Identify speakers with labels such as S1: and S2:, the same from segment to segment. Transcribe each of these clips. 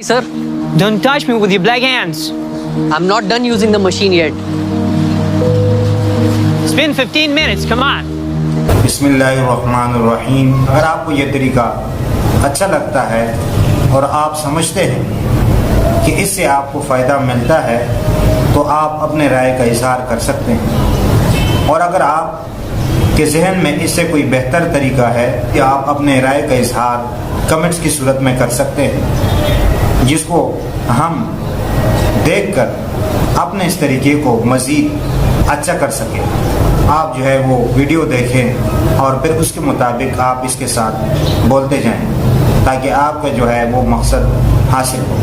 S1: Sir,
S2: Don't touch me with your black hands.
S1: I'm not done using the machine yet.
S2: It's been 15 minutes, come on.
S3: बिस्मिल्लाहिर्रहमानिर्रहीम। अगर आपको ये तरीका अच्छा लगता है और आप समझते हैं कि इससे आपको फ़ायदा मिलता है तो आप अपने राय का इजहार कर सकते हैं। और अगर आप के जहन में इससे कोई बेहतर तरीका है कि आप अपने राय का इजहार कमेंट्स की सूरत में कर सकते हैं, जिसको हम देखकर अपने इस तरीके को मज़ीद अच्छा कर सकें। आप जो है वो वीडियो देखें और फिर उसके मुताबिक आप इसके साथ बोलते जाएं ताकि आपका जो है वो मकसद हासिल हो।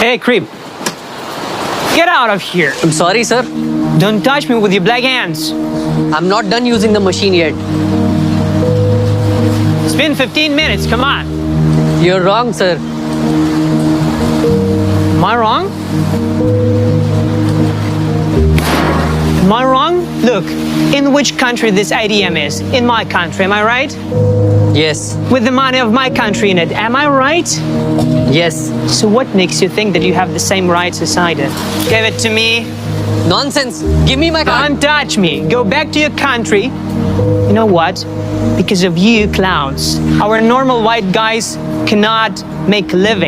S2: Hey, creep. Get out of here.
S1: I'm sorry, sir.
S2: Don't touch me with your black hands.
S1: I'm not done using the machine yet.
S2: It's been 15 minutes, come on.
S1: You're wrong, sir.
S2: Am I wrong? Am I wrong? Look, in which country this ATM is? In my country, am I right?
S1: Yes.
S2: With the money of my country in it, am I right?
S1: Yes.
S2: So what makes you think that you have the same rights as I do? Give it to me.
S1: Nonsense. Give me my card.
S2: Don't touch me. Go back to your country. You know what? Because of you clowns, our normal white guys cannot make a living.